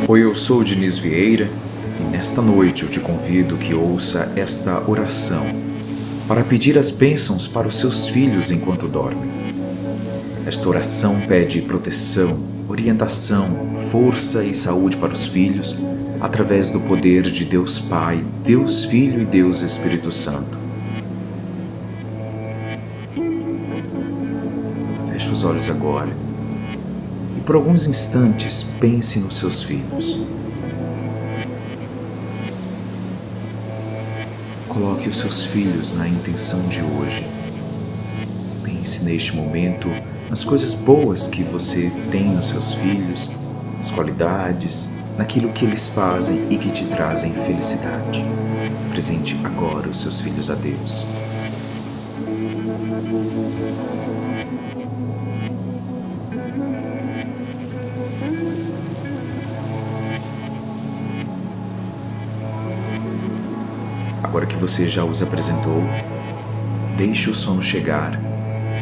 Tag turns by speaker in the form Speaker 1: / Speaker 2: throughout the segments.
Speaker 1: Oi, eu sou o Diniz Vieira e nesta noite eu te convido que ouça esta oração para pedir as bênçãos para os seus filhos enquanto dormem. Esta oração pede proteção, orientação, força e saúde para os filhos através do poder de Deus Pai, Deus Filho e Deus Espírito Santo. Feche os olhos agora e por alguns instantes pense nos seus filhos. Coloque os seus filhos na intenção de hoje. Pense neste momento nas coisas boas que você tem nos seus filhos, nas qualidades, naquilo que eles fazem e que te trazem felicidade. Presente agora os seus filhos a Deus. Agora que você já os apresentou, deixe o sono chegar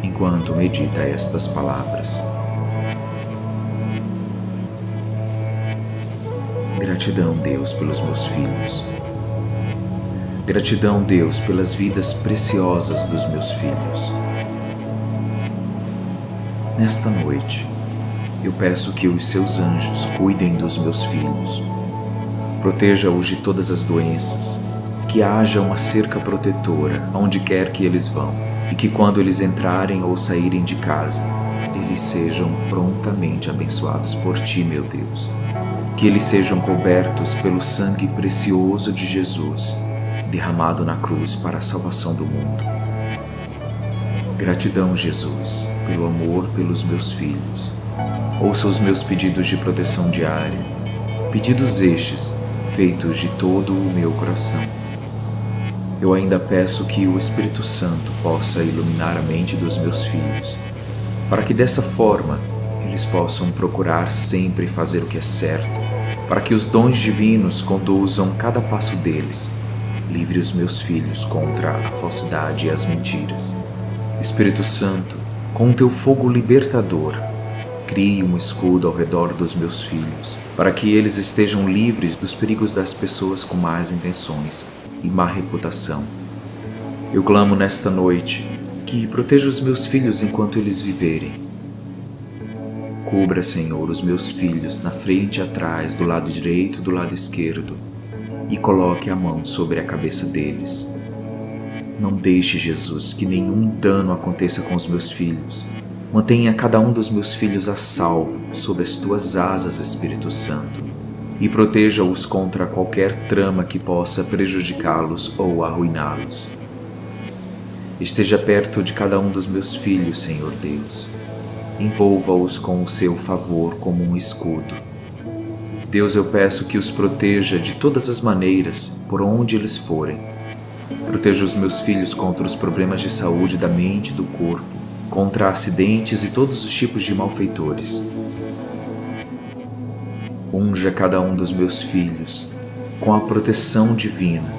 Speaker 1: enquanto medita estas palavras. Gratidão, Deus, pelos meus filhos. Gratidão, Deus, pelas vidas preciosas dos meus filhos. Nesta noite, eu peço que os seus anjos cuidem dos meus filhos. Proteja-os de todas as doenças. Que haja uma cerca protetora onde quer que eles vão e que quando eles entrarem ou saírem de casa, eles sejam prontamente abençoados por Ti, meu Deus. Que eles sejam cobertos pelo sangue precioso de Jesus, derramado na cruz para a salvação do mundo. Gratidão, Jesus, pelo amor pelos meus filhos. Ouça os meus pedidos de proteção diária, pedidos estes feitos de todo o meu coração. Eu ainda peço que o Espírito Santo possa iluminar a mente dos meus filhos, para que dessa forma eles possam procurar sempre fazer o que é certo, para que os dons divinos conduzam cada passo deles. Livre os meus filhos contra a falsidade e as mentiras. Espírito Santo, com o teu fogo libertador, crie um escudo ao redor dos meus filhos, para que eles estejam livres dos perigos das pessoas com más intenções e má reputação. Eu clamo nesta noite que proteja os meus filhos enquanto eles viverem. Cubra, Senhor, os meus filhos na frente e atrás, do lado direito e do lado esquerdo, e coloque a mão sobre a cabeça deles. Não deixe, Jesus, que nenhum dano aconteça com os meus filhos. Mantenha cada um dos meus filhos a salvo sob as tuas asas, Espírito Santo, e proteja-os contra qualquer trama que possa prejudicá-los ou arruiná-los. Esteja perto de cada um dos meus filhos, Senhor Deus. Envolva-os com o seu favor como um escudo. Deus, eu peço que os proteja de todas as maneiras, por onde eles forem. Proteja os meus filhos contra os problemas de saúde da mente e do corpo, contra acidentes e todos os tipos de malfeitores. Unja cada um dos meus filhos com a proteção divina,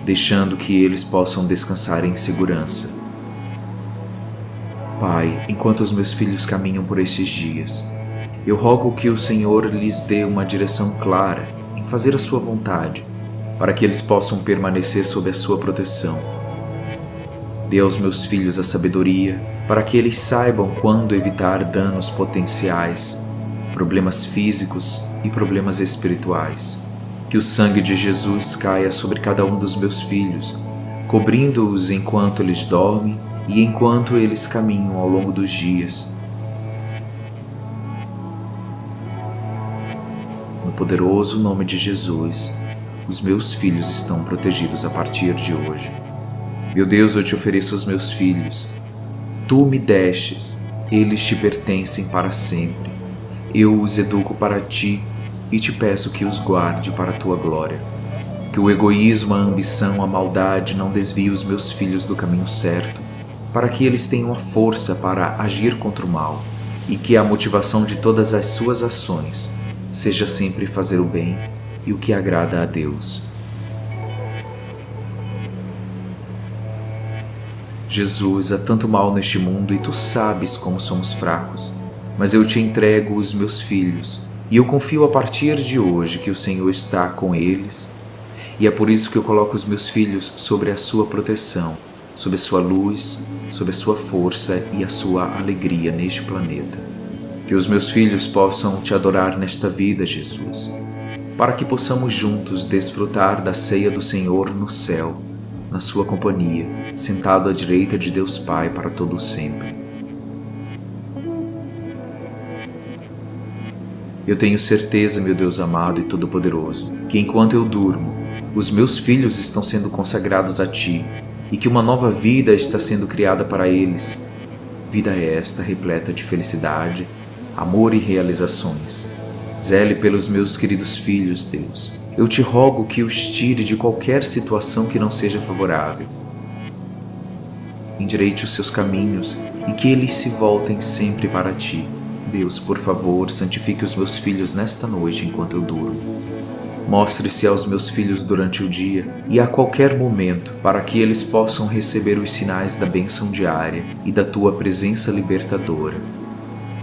Speaker 1: deixando que eles possam descansar em segurança. Pai, enquanto os meus filhos caminham por estes dias, eu rogo que o Senhor lhes dê uma direção clara em fazer a sua vontade, para que eles possam permanecer sob a sua proteção. Dê aos meus filhos a sabedoria, para que eles saibam quando evitar danos potenciais, problemas físicos e problemas espirituais. Que o sangue de Jesus caia sobre cada um dos meus filhos, cobrindo-os enquanto eles dormem e enquanto eles caminham ao longo dos dias. No poderoso nome de Jesus, os meus filhos estão protegidos a partir de hoje. Meu Deus, eu te ofereço os meus filhos. Tu me destes, eles te pertencem para sempre. Eu os educo para ti e te peço que os guarde para a tua glória. Que o egoísmo, a ambição, a maldade não desvie os meus filhos do caminho certo, para que eles tenham a força para agir contra o mal e que a motivação de todas as suas ações seja sempre fazer o bem e o que agrada a Deus. Jesus, há tanto mal neste mundo e tu sabes como somos fracos. Mas eu te entrego os meus filhos, E eu confio a partir de hoje que o Senhor está com eles, e é por isso que eu coloco os meus filhos sobre a sua proteção, sob a sua luz, sob a sua força e a sua alegria neste planeta. Que os meus filhos possam te adorar nesta vida, Jesus, para que possamos juntos desfrutar da ceia do Senhor no céu, na sua companhia, sentado à direita de Deus Pai para todo sempre. Eu tenho certeza, meu Deus amado e todo-poderoso, que enquanto eu durmo, os meus filhos estão sendo consagrados a Ti e que uma nova vida está sendo criada para eles. Vida esta repleta de felicidade, amor e realizações. Zele pelos meus queridos filhos, Deus. Eu te rogo que os tire de qualquer situação que não seja favorável. Endireite os seus caminhos e que eles se voltem sempre para Ti. Deus, por favor, santifique os meus filhos nesta noite enquanto eu durmo. Mostre-se aos meus filhos durante o dia e a qualquer momento, para que eles possam receber os sinais da bênção diária e da Tua presença libertadora.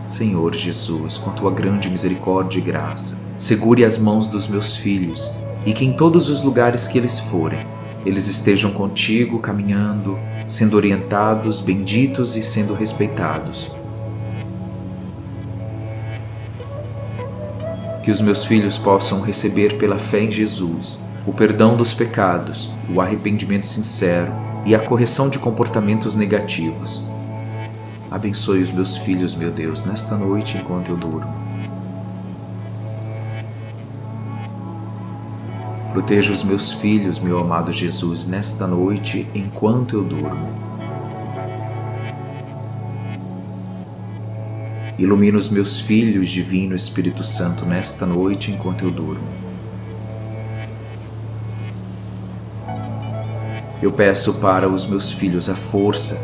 Speaker 1: Senhor Jesus, com Tua grande misericórdia e graça, segure as mãos dos meus filhos e que em todos os lugares que eles forem, eles estejam contigo caminhando, sendo orientados, benditos e sendo respeitados. Que os meus filhos possam receber pela fé em Jesus o perdão dos pecados, o arrependimento sincero e a correção de comportamentos negativos. Abençoe os meus filhos, meu Deus, nesta noite enquanto eu durmo. Proteja os meus filhos, meu amado Jesus, nesta noite enquanto eu durmo. Ilumina os meus filhos, Divino Espírito Santo, nesta noite enquanto eu durmo. Eu peço para os meus filhos a força,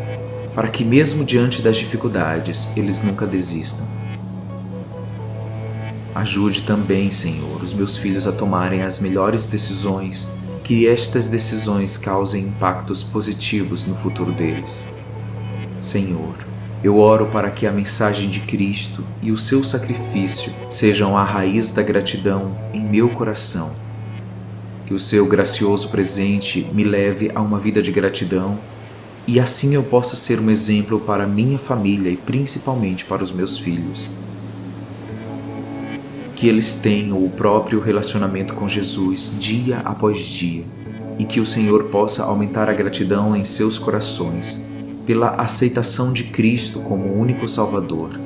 Speaker 1: para que mesmo diante das dificuldades, eles nunca desistam. Ajude também, Senhor, os meus filhos a tomarem as melhores decisões, que estas decisões causem impactos positivos no futuro deles. Senhor, eu oro para que a mensagem de Cristo e o seu sacrifício sejam a raiz da gratidão em meu coração. Que o seu gracioso presente me leve a uma vida de gratidão e assim eu possa ser um exemplo para minha família e principalmente para os meus filhos. Que eles tenham o próprio relacionamento com Jesus dia após dia e que o Senhor possa aumentar a gratidão em seus corações pela aceitação de Cristo como o único Salvador.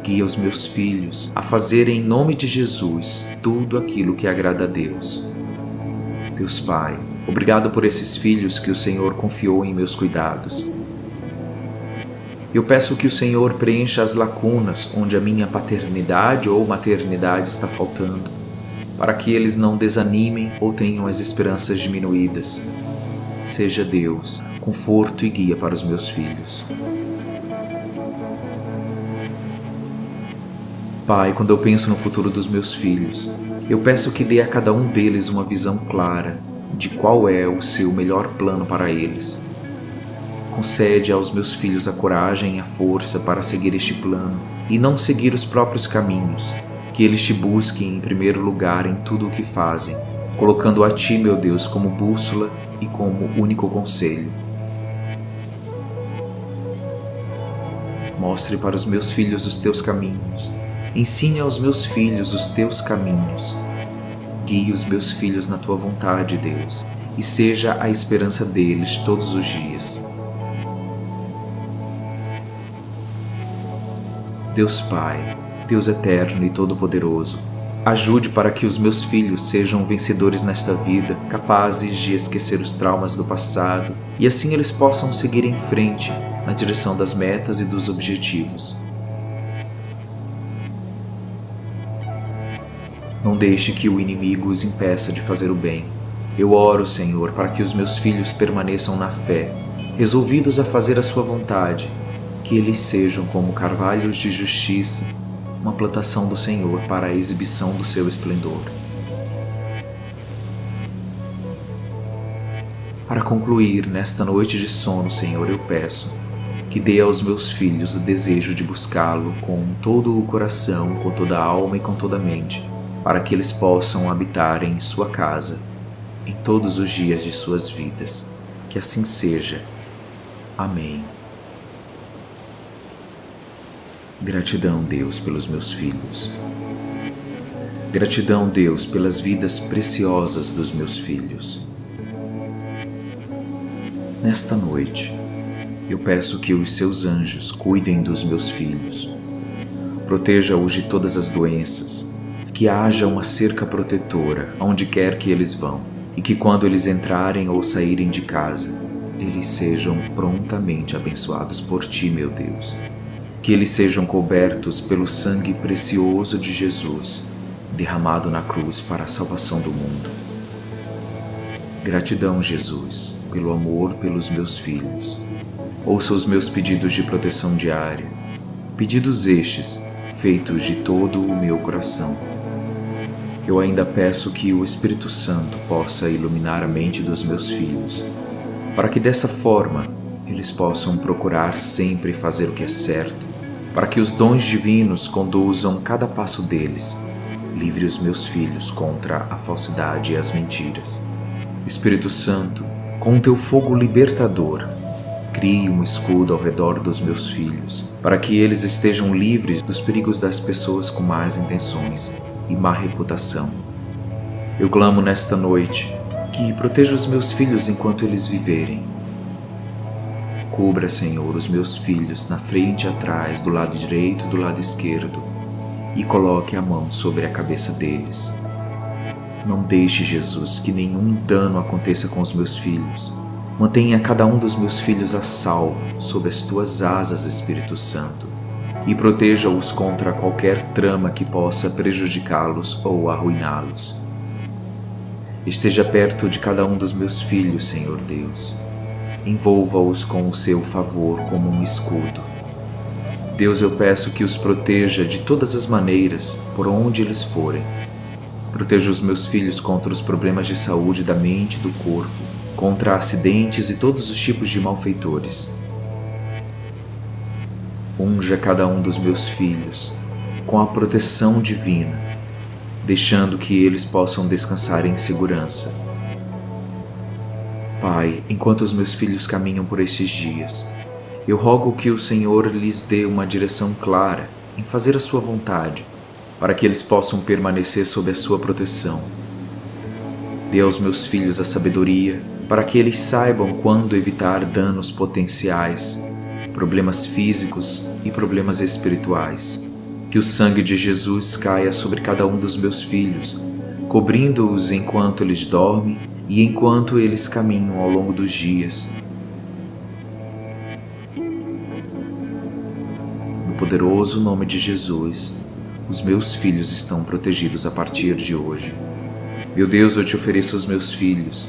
Speaker 1: Guia os meus filhos a fazerem em nome de Jesus tudo aquilo que agrada a Deus. Deus Pai, obrigado por esses filhos que o Senhor confiou em meus cuidados. Eu peço que o Senhor preencha as lacunas onde a minha paternidade ou maternidade está faltando, para que eles não desanimem ou tenham as esperanças diminuídas. Seja Deus, conforto e guia para os meus filhos. Pai, quando eu penso no futuro dos meus filhos, eu peço que dê a cada um deles uma visão clara de qual é o seu melhor plano para eles. Concede aos meus filhos a coragem e a força para seguir este plano e não seguir os próprios caminhos. Que eles te busquem em primeiro lugar em tudo o que fazem, colocando a Ti, meu Deus, como bússola e como único conselho. Mostre para os meus filhos os Teus caminhos. Ensine aos meus filhos os Teus caminhos. Guie os meus filhos na Tua vontade, Deus, e seja a esperança deles todos os dias. Deus Pai, Deus eterno e todo-poderoso, ajude para que os meus filhos sejam vencedores nesta vida, capazes de esquecer os traumas do passado e assim eles possam seguir em frente na direção das metas e dos objetivos. Não deixe que o inimigo os impeça de fazer o bem. Eu oro, Senhor, para que os meus filhos permaneçam na fé, resolvidos a fazer a sua vontade, que eles sejam como carvalhos de justiça, uma plantação do Senhor para a exibição do seu esplendor. Para concluir, nesta noite de sono, Senhor, eu peço que dê aos meus filhos o desejo de buscá-lo com todo o coração, com toda a alma e com toda a mente, para que eles possam habitar em sua casa, em todos os dias de suas vidas. Que assim seja. Amém. Gratidão, Deus, pelos meus filhos. Gratidão, Deus, pelas vidas preciosas dos meus filhos. Nesta noite, eu peço que os seus anjos cuidem dos meus filhos. Proteja-os de todas as doenças, que haja uma cerca protetora onde quer que eles vão, e que quando eles entrarem ou saírem de casa, eles sejam prontamente abençoados por Ti, meu Deus. Que eles sejam cobertos pelo sangue precioso de Jesus, derramado na cruz para a salvação do mundo. Gratidão, Jesus, pelo amor pelos meus filhos. Ouça os meus pedidos de proteção diária, pedidos estes feitos de todo o meu coração. Eu ainda peço que o Espírito Santo possa iluminar a mente dos meus filhos, para que dessa forma eles possam procurar sempre fazer o que é certo, para que os dons divinos conduzam cada passo deles. Livre os meus filhos contra a falsidade e as mentiras. Espírito Santo, com teu fogo libertador, crie um escudo ao redor dos meus filhos, para que eles estejam livres dos perigos das pessoas com más intenções e má reputação. Eu clamo nesta noite que proteja os meus filhos enquanto eles viverem. Cubra, Senhor, os meus filhos na frente e atrás, do lado direito e do lado esquerdo, e coloque a mão sobre a cabeça deles. Não deixe, Jesus, que nenhum dano aconteça com os meus filhos. Mantenha cada um dos meus filhos a salvo sob as tuas asas, Espírito Santo, e proteja-os contra qualquer trama que possa prejudicá-los ou arruiná-los. Esteja perto de cada um dos meus filhos, Senhor Deus. Envolva-os com o seu favor como um escudo. Deus, eu peço que os proteja de todas as maneiras, por onde eles forem. Proteja os meus filhos contra os problemas de saúde da mente e do corpo, contra acidentes e todos os tipos de malfeitores. Unja cada um dos meus filhos com a proteção divina, deixando que eles possam descansar em segurança. Pai, enquanto os meus filhos caminham por estes dias, eu rogo que o Senhor lhes dê uma direção clara em fazer a sua vontade, para que eles possam permanecer sob a sua proteção. Dê aos meus filhos a sabedoria, para que eles saibam quando evitar danos potenciais, problemas físicos e problemas espirituais. Que o sangue de Jesus caia sobre cada um dos meus filhos, cobrindo-os enquanto eles dormem e enquanto eles caminham ao longo dos dias. No poderoso nome de Jesus, os meus filhos estão protegidos a partir de hoje. Meu Deus, eu te ofereço os meus filhos.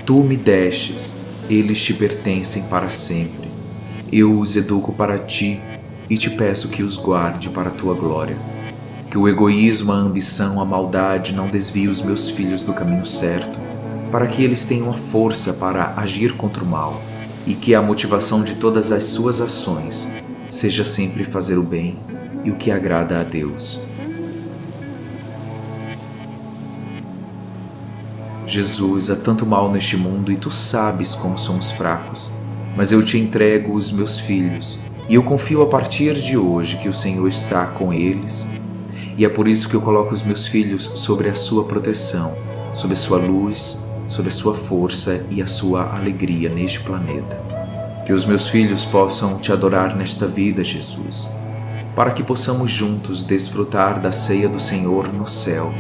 Speaker 1: Tu me destes, eles te pertencem para sempre. Eu os educo para ti e te peço que os guarde para a tua glória. Que o egoísmo, a ambição, a maldade não desviem os meus filhos do caminho certo, para que eles tenham a força para agir contra o mal, e que a motivação de todas as suas ações seja sempre fazer o bem e o que agrada a Deus. Jesus, há tanto mal neste mundo e tu sabes como somos fracos, mas eu te entrego os meus filhos e eu confio a partir de hoje que o Senhor está com eles, e é por isso que eu coloco os meus filhos sobre a sua proteção, sob a sua luz, sob a sua força e a sua alegria neste planeta. Que os meus filhos possam te adorar nesta vida, Jesus, para que possamos juntos desfrutar da ceia do Senhor no céu,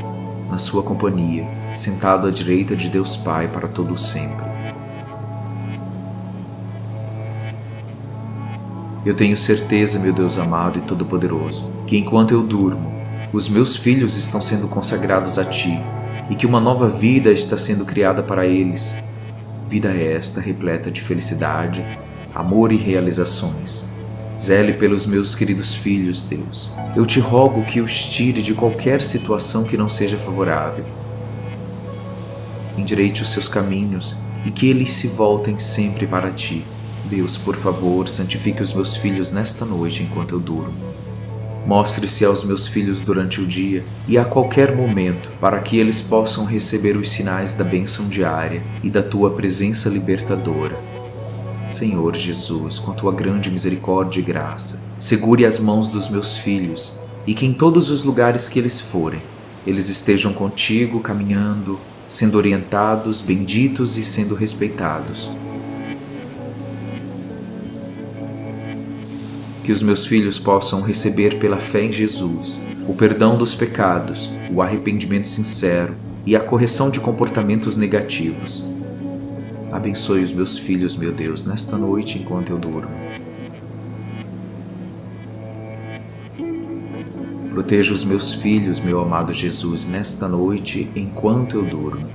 Speaker 1: na sua companhia, sentado à direita de Deus Pai para todo sempre. Eu tenho certeza, meu Deus amado e todo-poderoso, que enquanto eu durmo, os meus filhos estão sendo consagrados a Ti e que uma nova vida está sendo criada para eles. Vida esta repleta de felicidade, amor e realizações. Zele pelos meus queridos filhos, Deus. Eu te rogo que os tire de qualquer situação que não seja favorável. Endireite os seus caminhos e que eles se voltem sempre para Ti. Deus, por favor, santifique os meus filhos nesta noite enquanto eu durmo. Mostre-se aos meus filhos durante o dia e a qualquer momento, para que eles possam receber os sinais da bênção diária e da tua presença libertadora. Senhor Jesus, com tua grande misericórdia e graça, segure as mãos dos meus filhos e que em todos os lugares que eles forem, eles estejam contigo caminhando, sendo orientados, benditos e sendo respeitados. Que os meus filhos possam receber pela fé em Jesus o perdão dos pecados, o arrependimento sincero e a correção de comportamentos negativos. Abençoe os meus filhos, meu Deus, nesta noite enquanto eu durmo. Proteja os meus filhos, meu amado Jesus, nesta noite enquanto eu durmo.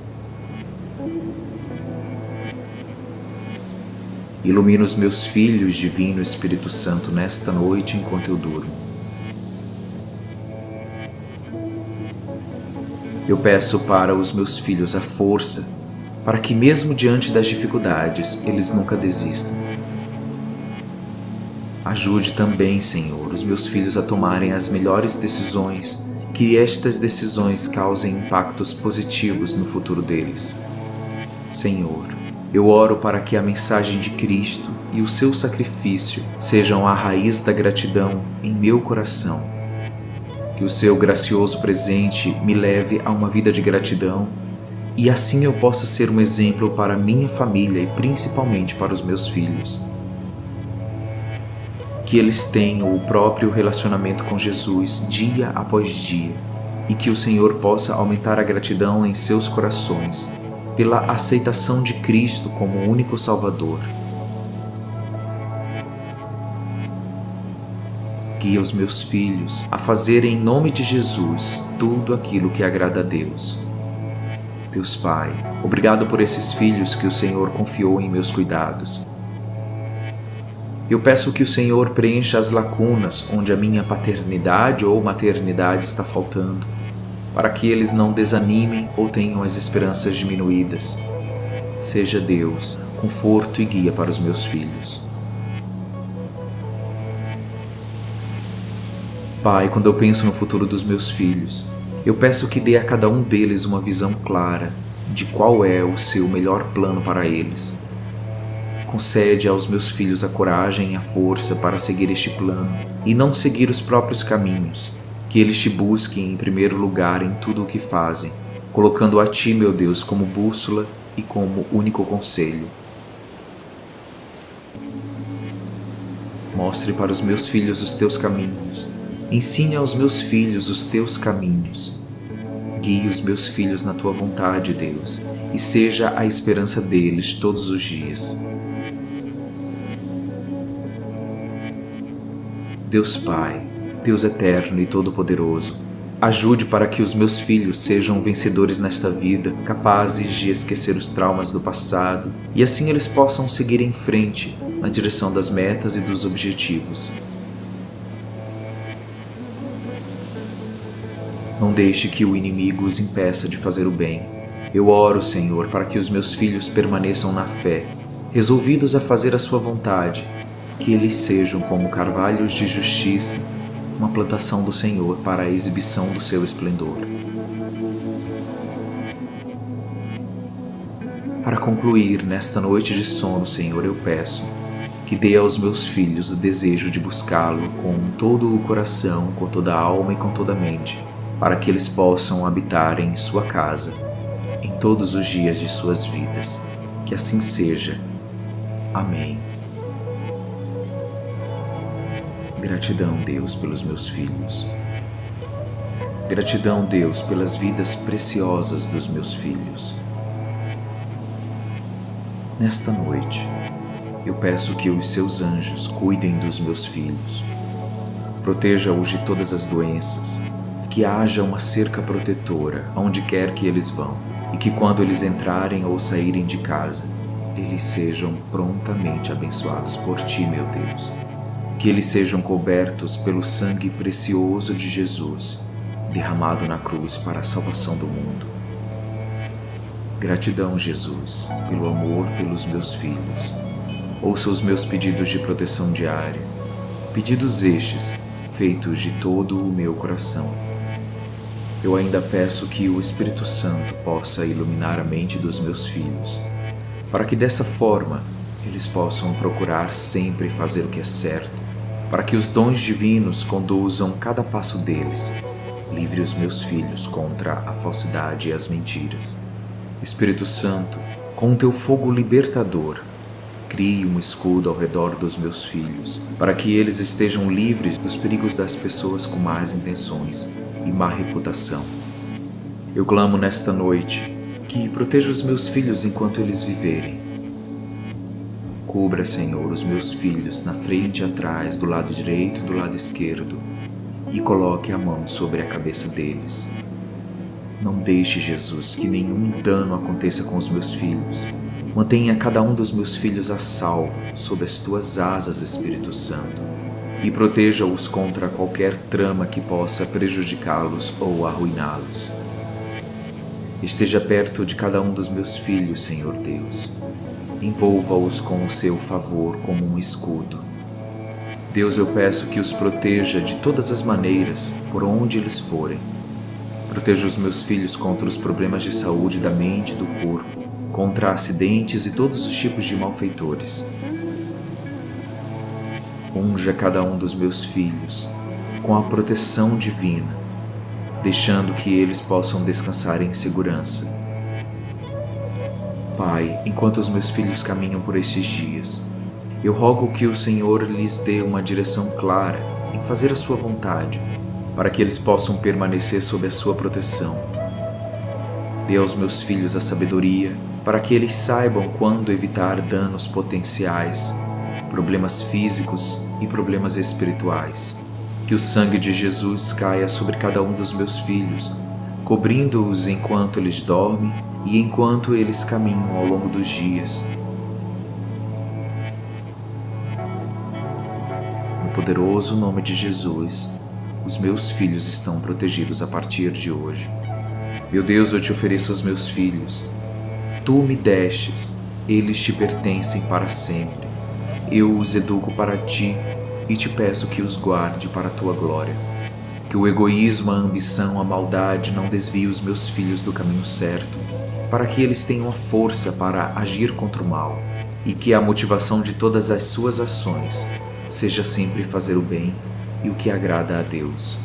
Speaker 1: Ilumina os meus filhos, Divino Espírito Santo, nesta noite enquanto eu durmo. Eu peço para os meus filhos a força, para que mesmo diante das dificuldades, eles nunca desistam. Ajude também, Senhor, os meus filhos a tomarem as melhores decisões, que estas decisões causem impactos positivos no futuro deles. Senhor, eu oro para que a mensagem de Cristo e o seu sacrifício sejam a raiz da gratidão em meu coração. Que o seu gracioso presente me leve a uma vida de gratidão e assim eu possa ser um exemplo para minha família e principalmente para os meus filhos. Que eles tenham o próprio relacionamento com Jesus dia após dia e que o Senhor possa aumentar a gratidão em seus corações pela aceitação de Cristo como o único Salvador. Guia os meus filhos a fazerem em nome de Jesus tudo aquilo que agrada a Deus. Deus Pai, obrigado por esses filhos que o Senhor confiou em meus cuidados. Eu peço que o Senhor preencha as lacunas onde a minha paternidade ou maternidade está faltando, para que eles não desanimem ou tenham as esperanças diminuídas. Seja Deus, conforto e guia para os meus filhos. Pai, quando eu penso no futuro dos meus filhos, eu peço que dê a cada um deles uma visão clara de qual é o seu melhor plano para eles. Concede aos meus filhos a coragem e a força para seguir este plano e não seguir os próprios caminhos. Que eles te busquem em primeiro lugar em tudo o que fazem, colocando a ti, meu Deus, como bússola e como único conselho. Mostre para os meus filhos os teus caminhos. Ensine aos meus filhos os teus caminhos. Guie os meus filhos na tua vontade, Deus, e seja a esperança deles todos os dias. Deus Pai, Deus eterno e todo-poderoso, ajude para que os meus filhos sejam vencedores nesta vida, capazes de esquecer os traumas do passado e assim eles possam seguir em frente na direção das metas e dos objetivos. Não deixe que o inimigo os impeça de fazer o bem. Eu oro, Senhor, para que os meus filhos permaneçam na fé, resolvidos a fazer a sua vontade, que eles sejam como carvalhos de justiça, uma plantação do Senhor para a exibição do seu esplendor. Para concluir, nesta noite de sono, Senhor, eu peço que dê aos meus filhos o desejo de buscá-lo com todo o coração, com toda a alma e com toda a mente, para que eles possam habitar em sua casa, em todos os dias de suas vidas. Que assim seja. Amém. Gratidão, Deus, pelos meus filhos. Gratidão, Deus, pelas vidas preciosas dos meus filhos. Nesta noite, eu peço que os seus anjos cuidem dos meus filhos. Proteja-os de todas as doenças, que haja uma cerca protetora aonde quer que eles vão, e que quando eles entrarem ou saírem de casa, eles sejam prontamente abençoados por Ti, meu Deus. Que eles sejam cobertos pelo sangue precioso de Jesus, derramado na cruz para a salvação do mundo. Gratidão, Jesus, pelo amor pelos meus filhos. ouça os meus pedidos de proteção diária, pedidos estes feitos de todo o meu coração. Eu ainda peço que o Espírito Santo possa iluminar a mente dos meus filhos, para que dessa forma eles possam procurar sempre fazer o que é certo, para que os dons divinos conduzam cada passo deles. Livre os meus filhos contra a falsidade e as mentiras. Espírito Santo, com teu fogo libertador, crie um escudo ao redor dos meus filhos, para que eles estejam livres dos perigos das pessoas com más intenções e má reputação. Eu clamo nesta noite que proteja os meus filhos enquanto eles viverem. Cubra, Senhor, os meus filhos na frente e atrás, do lado direito e do lado esquerdo, e coloque a mão sobre a cabeça deles. Não deixe, Jesus, que nenhum dano aconteça com os meus filhos. Mantenha cada um dos meus filhos a salvo sob as tuas asas, Espírito Santo, e proteja-os contra qualquer trama que possa prejudicá-los ou arruiná-los. Esteja perto de cada um dos meus filhos, Senhor Deus. Envolva-os com o seu favor como um escudo. Deus, eu peço que os proteja de todas as maneiras, por onde eles forem. Proteja os meus filhos contra os problemas de saúde da mente e do corpo, contra acidentes e todos os tipos de malfeitores. Unja cada um dos meus filhos com a proteção divina, deixando que eles possam descansar em segurança. Pai, enquanto os meus filhos caminham por estes dias, eu rogo que o Senhor lhes dê uma direção clara em fazer a sua vontade, para que eles possam permanecer sob a sua proteção. Dê aos meus filhos a sabedoria, para que eles saibam quando evitar danos potenciais, problemas físicos e problemas espirituais. Que o sangue de Jesus caia sobre cada um dos meus filhos, cobrindo-os enquanto eles dormem e enquanto eles caminham ao longo dos dias. No poderoso nome de Jesus, os meus filhos estão protegidos a partir de hoje. Meu Deus, eu te ofereço os meus filhos. Tu me destes, eles te pertencem para sempre. Eu os educo para ti e te peço que os guarde para a tua glória. Que o egoísmo, a ambição, a maldade não desvie os meus filhos do caminho certo, para que eles tenham a força para agir contra o mal, e que a motivação de todas as suas ações seja sempre fazer o bem e o que agrada a Deus.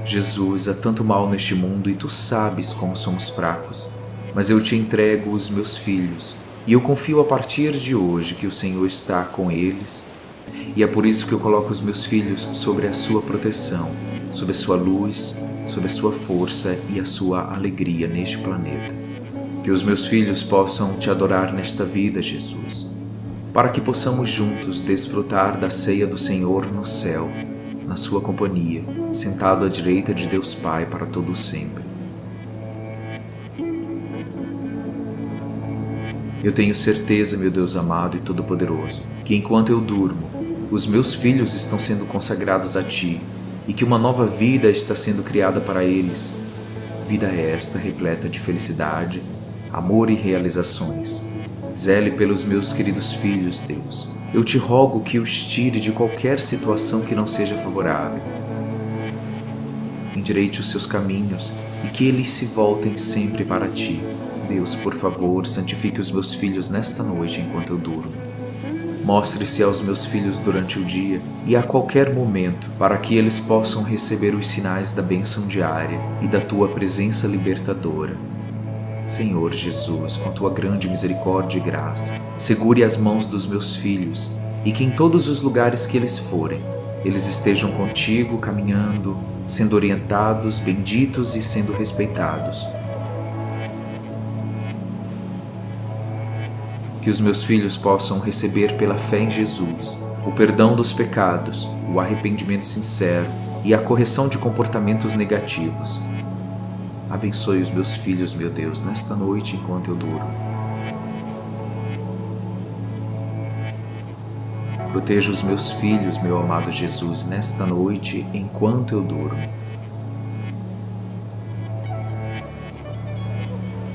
Speaker 1: Jesus, há tanto mal neste mundo e tu sabes como somos fracos, mas eu te entrego os meus filhos e eu confio a partir de hoje que o Senhor está com eles, e é por isso que eu coloco os meus filhos sobre a sua proteção, sob a sua luz, sob a sua força e a sua alegria neste planeta. Que os meus filhos possam te adorar nesta vida, Jesus, para que possamos juntos desfrutar da ceia do Senhor no céu, na sua companhia, sentado à direita de Deus Pai para todo sempre. Eu tenho certeza, meu Deus amado e todo-poderoso, que enquanto eu durmo, os meus filhos estão sendo consagrados a Ti e que uma nova vida está sendo criada para eles. Vida esta repleta de felicidade, amor e realizações. Zele pelos meus queridos filhos, Deus. Eu te rogo que os tire de qualquer situação que não seja favorável. Endireite os seus caminhos e que eles se voltem sempre para Ti. Deus, por favor, santifique os meus filhos nesta noite enquanto eu durmo. Mostre-se aos meus filhos durante o dia e a qualquer momento, para que eles possam receber os sinais da bênção diária e da Tua presença libertadora. Senhor Jesus, com Tua grande misericórdia e graça, segure as mãos dos meus filhos e que em todos os lugares que eles forem, eles estejam contigo caminhando, sendo orientados, benditos e sendo respeitados. Que os meus filhos possam receber pela fé em Jesus o perdão dos pecados, o arrependimento sincero e a correção de comportamentos negativos. Abençoe os meus filhos, meu Deus, nesta noite enquanto eu durmo. Proteja os meus filhos, meu amado Jesus, nesta noite enquanto eu durmo.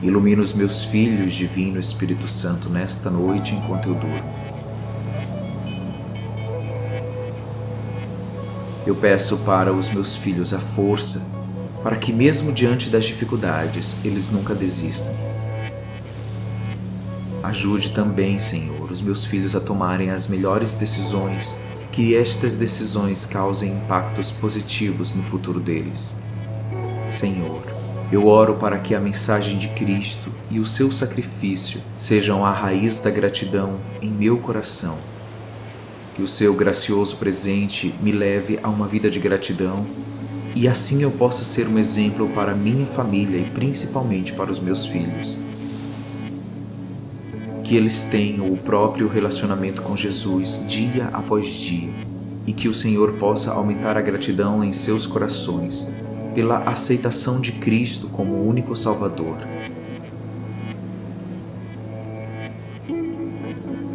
Speaker 1: Ilumina os meus filhos, Divino Espírito Santo, nesta noite enquanto eu durmo. Eu peço para os meus filhos a força, para que mesmo diante das dificuldades, eles nunca desistam. Ajude também, Senhor, os meus filhos a tomarem as melhores decisões, que estas decisões causem impactos positivos no futuro deles. Senhor, eu oro para que a mensagem de Cristo e o seu sacrifício sejam a raiz da gratidão em meu coração. Que o seu gracioso presente me leve a uma vida de gratidão e assim eu possa ser um exemplo para minha família e principalmente para os meus filhos. Que eles tenham o próprio relacionamento com Jesus dia após dia e que o Senhor possa aumentar a gratidão em seus corações pela aceitação de Cristo como o único Salvador.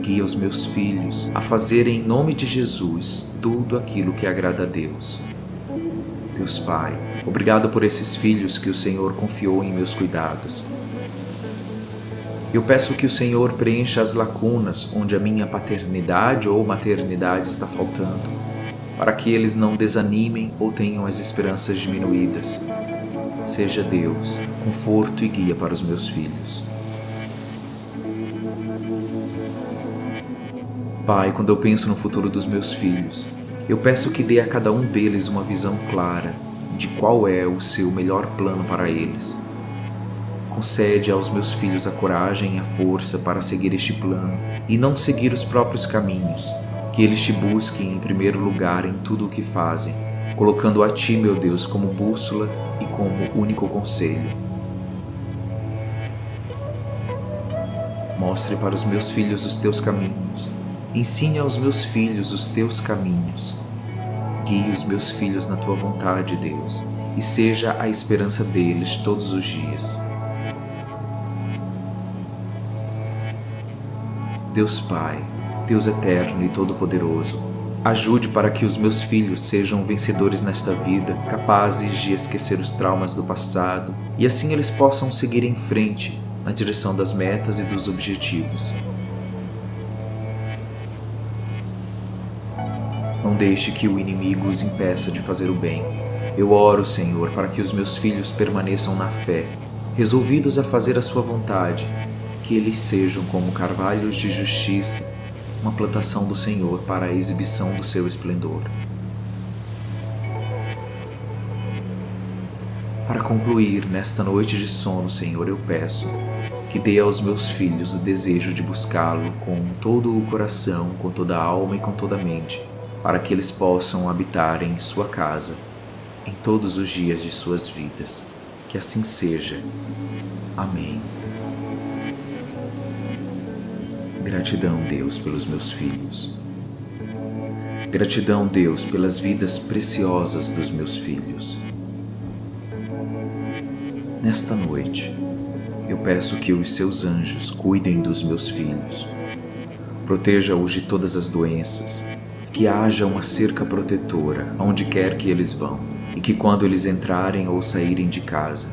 Speaker 1: Guia os meus filhos a fazerem em nome de Jesus tudo aquilo que agrada a Deus. Deus Pai, obrigado por esses filhos que o Senhor confiou em meus cuidados. Eu peço que o Senhor preencha as lacunas onde a minha paternidade ou maternidade está faltando, para que eles não desanimem ou tenham as esperanças diminuídas. Seja Deus, conforto e guia para os meus filhos. Pai, quando eu penso no futuro dos meus filhos, eu peço que dê a cada um deles uma visão clara de qual é o seu melhor plano para eles. Concede aos meus filhos a coragem e a força para seguir este plano e não seguir os próprios caminhos, que eles te busquem em primeiro lugar em tudo o que fazem, colocando a Ti, meu Deus, como bússola e como único conselho. Mostre para os meus filhos os Teus caminhos. Ensine aos meus filhos os Teus caminhos. Guie os meus filhos na Tua vontade, Deus, e seja a esperança deles todos os dias. Deus Pai, Deus eterno e todo-poderoso, ajude para que os meus filhos sejam vencedores nesta vida, capazes de esquecer os traumas do passado e assim eles possam seguir em frente na direção das metas e dos objetivos. Não deixe que o inimigo os impeça de fazer o bem. Eu oro, Senhor, para que os meus filhos permaneçam na fé, resolvidos a fazer a sua vontade, que eles sejam como carvalhos de justiça, uma plantação do Senhor para a exibição do seu esplendor. Para concluir, nesta noite de sono, Senhor, eu peço que dê aos meus filhos o desejo de buscá-lo com todo o coração, com toda a alma e com toda a mente, para que eles possam habitar em sua casa, em todos os dias de suas vidas. Que assim seja. Amém. Gratidão, Deus, pelos meus filhos. Gratidão, Deus, pelas vidas preciosas dos meus filhos. Nesta noite, eu peço que os seus anjos cuidem dos meus filhos. Proteja-os de todas as doenças, que haja uma cerca protetora onde quer que eles vão, e que quando eles entrarem ou saírem de casa,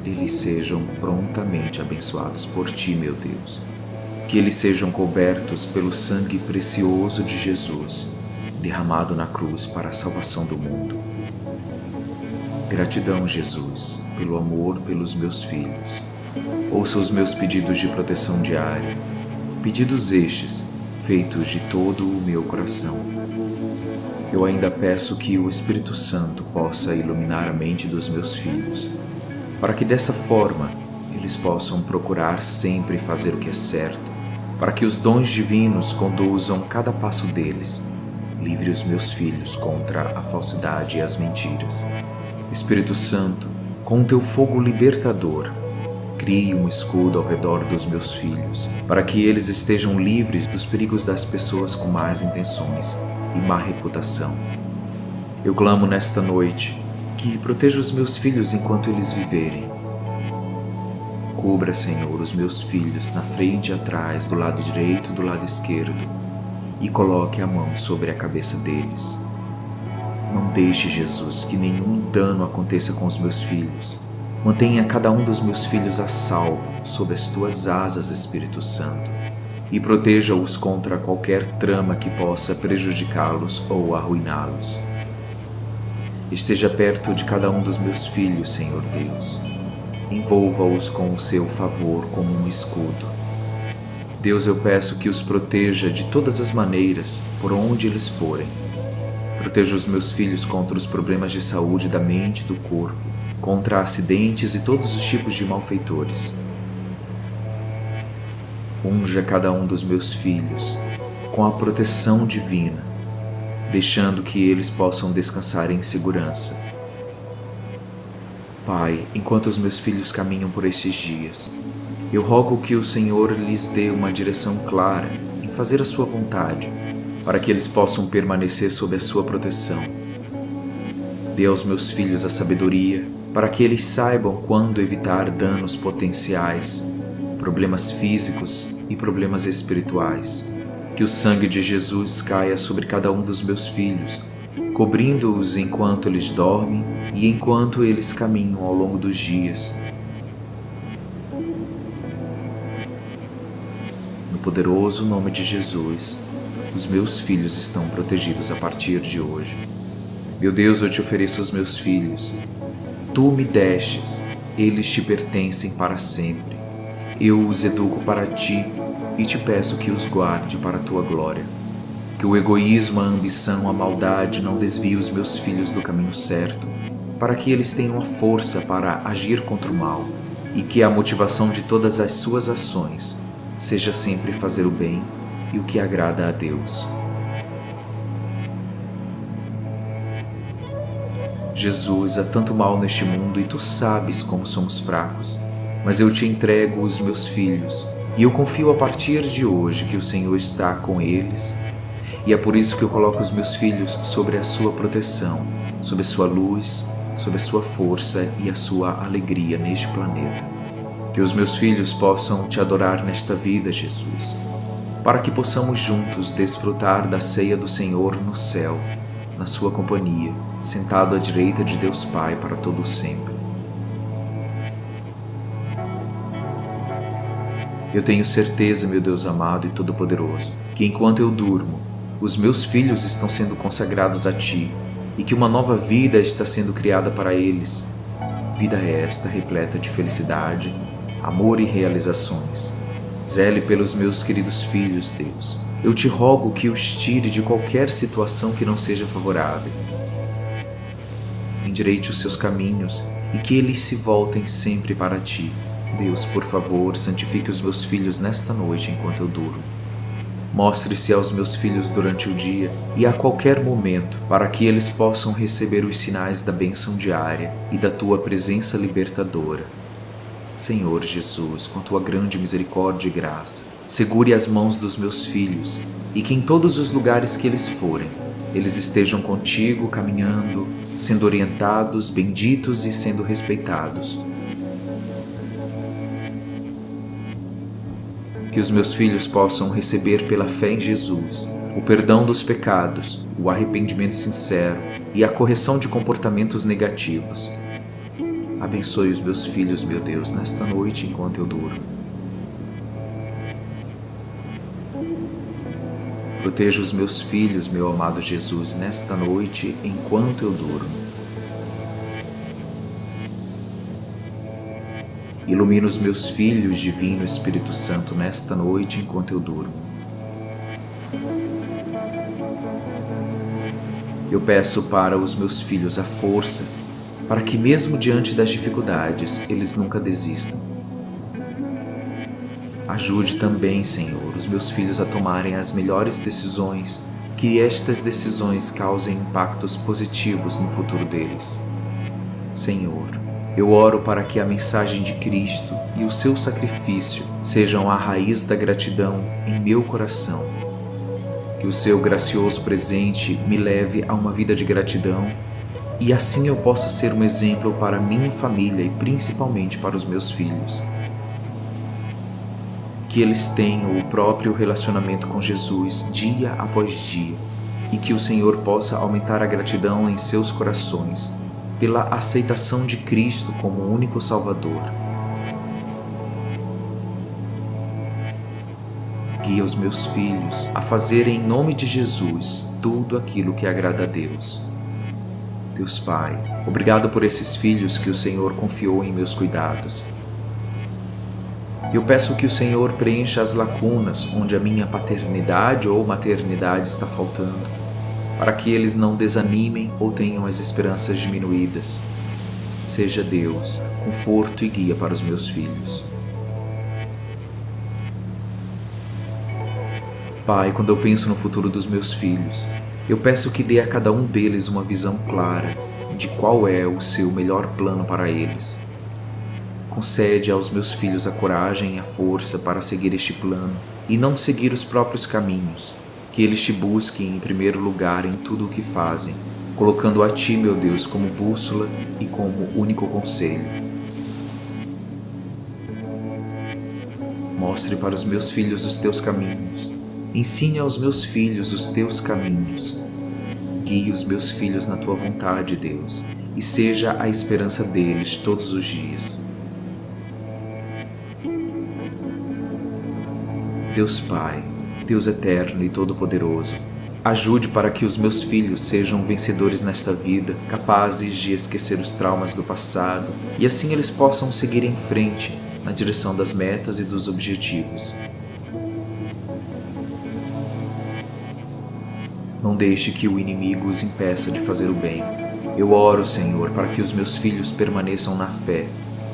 Speaker 1: eles sejam prontamente abençoados por Ti, meu Deus. Que eles sejam cobertos pelo sangue precioso de Jesus, derramado na cruz para a salvação do mundo. Gratidão, Jesus, pelo amor pelos meus filhos. Ouça os meus pedidos de proteção diária, pedidos estes feitos de todo o meu coração. Eu ainda peço que o Espírito Santo possa iluminar a mente dos meus filhos, para que dessa forma eles possam procurar sempre fazer o que é certo, para que os dons divinos conduzam cada passo deles. Livre os meus filhos contra a falsidade e as mentiras. Espírito Santo, com teu fogo libertador, crie um escudo ao redor dos meus filhos, para que eles estejam livres dos perigos das pessoas com más intenções e má reputação. Eu clamo nesta noite que proteja os meus filhos enquanto eles viverem. Cubra, Senhor, os meus filhos na frente e atrás, do lado direito e do lado esquerdo, e coloque a mão sobre a cabeça deles. Não deixe, Jesus, que nenhum dano aconteça com os meus filhos. Mantenha cada um dos meus filhos a salvo sob as tuas asas, Espírito Santo, e proteja-os contra qualquer trama que possa prejudicá-los ou arruiná-los. Esteja perto de cada um dos meus filhos, Senhor Deus. Envolva-os com o seu favor como um escudo. Deus, eu peço que os proteja de todas as maneiras, por onde eles forem. Proteja os meus filhos contra os problemas de saúde da mente e do corpo, contra acidentes e todos os tipos de malfeitores. Unja cada um dos meus filhos com a proteção divina, deixando que eles possam descansar em segurança. Pai, enquanto os meus filhos caminham por estes dias, eu rogo que o Senhor lhes dê uma direção clara em fazer a sua vontade, para que eles possam permanecer sob a sua proteção. Dê aos meus filhos a sabedoria, para que eles saibam quando evitar danos potenciais, problemas físicos e problemas espirituais. Que o sangue de Jesus caia sobre cada um dos meus filhos, cobrindo-os enquanto eles dormem e enquanto eles caminham ao longo dos dias. No poderoso nome de Jesus, os meus filhos estão protegidos a partir de hoje. Meu Deus, eu te ofereço os meus filhos. Tu me destes, eles te pertencem para sempre. Eu os educo para ti e te peço que os guarde para a tua glória. Que o egoísmo, a ambição, a maldade não desviem os meus filhos do caminho certo, para que eles tenham a força para agir contra o mal, e que a motivação de todas as suas ações seja sempre fazer o bem e o que agrada a Deus. Jesus, há tanto mal neste mundo e tu sabes como somos fracos, mas eu te entrego os meus filhos e eu confio a partir de hoje que o Senhor está com eles, e é por isso que eu coloco os meus filhos sobre a sua proteção, sob a sua luz, sob a sua força e a sua alegria neste planeta. Que os meus filhos possam te adorar nesta vida, Jesus, para que possamos juntos desfrutar da ceia do Senhor no céu, na sua companhia, sentado à direita de Deus Pai para todo o sempre. Eu tenho certeza, meu Deus amado e todo-poderoso, que enquanto eu durmo, os meus filhos estão sendo consagrados a Ti e que uma nova vida está sendo criada para eles. Vida esta repleta de felicidade, amor e realizações. Zele pelos meus queridos filhos, Deus. Eu te rogo que os tire de qualquer situação que não seja favorável. Endireite os seus caminhos e que eles se voltem sempre para Ti. Deus, por favor, santifique os meus filhos nesta noite enquanto eu durmo. Mostre-se aos meus filhos durante o dia e a qualquer momento, para que eles possam receber os sinais da bênção diária e da Tua presença libertadora. Senhor Jesus, com Tua grande misericórdia e graça, segure as mãos dos meus filhos e que em todos os lugares que eles forem, eles estejam contigo caminhando, sendo orientados, benditos e sendo respeitados. Que os meus filhos possam receber pela fé em Jesus o perdão dos pecados, o arrependimento sincero e a correção de comportamentos negativos. Abençoe os meus filhos, meu Deus, nesta noite enquanto eu durmo. Proteja os meus filhos, meu amado Jesus, nesta noite enquanto eu durmo. Ilumina os meus filhos, Divino Espírito Santo, nesta noite enquanto eu durmo. Eu peço para os meus filhos a força, para que mesmo diante das dificuldades, eles nunca desistam. Ajude também, Senhor, os meus filhos a tomarem as melhores decisões, que estas decisões causem impactos positivos no futuro deles. Senhor, eu oro para que a mensagem de Cristo e o seu sacrifício sejam a raiz da gratidão em meu coração. Que o seu gracioso presente me leve a uma vida de gratidão e assim eu possa ser um exemplo para minha família e principalmente para os meus filhos. Que eles tenham o próprio relacionamento com Jesus dia após dia e que o Senhor possa aumentar a gratidão em seus corações pela aceitação de Cristo como único Salvador. Guia os meus filhos a fazerem em nome de Jesus tudo aquilo que agrada a Deus. Deus Pai, obrigado por esses filhos que o Senhor confiou em meus cuidados. Eu peço que o Senhor preencha as lacunas onde a minha paternidade ou maternidade está faltando, para que eles não desanimem ou tenham as esperanças diminuídas. Seja Deus, conforto e guia para os meus filhos. Pai, quando eu penso no futuro dos meus filhos, eu peço que dê a cada um deles uma visão clara de qual é o seu melhor plano para eles. Concede aos meus filhos a coragem e a força para seguir este plano e não seguir os próprios caminhos, que eles te busquem em primeiro lugar em tudo o que fazem, colocando a Ti, meu Deus, como bússola e como único conselho. Mostre para os meus filhos os Teus caminhos. Ensine aos meus filhos os Teus caminhos. Guie os meus filhos na Tua vontade, Deus, e seja a esperança deles todos os dias. Deus Pai, Deus eterno e todo-poderoso, ajude para que os meus filhos sejam vencedores nesta vida, capazes de esquecer os traumas do passado e assim eles possam seguir em frente na direção das metas e dos objetivos. Não deixe que o inimigo os impeça de fazer o bem. Eu oro, Senhor, para que os meus filhos permaneçam na fé,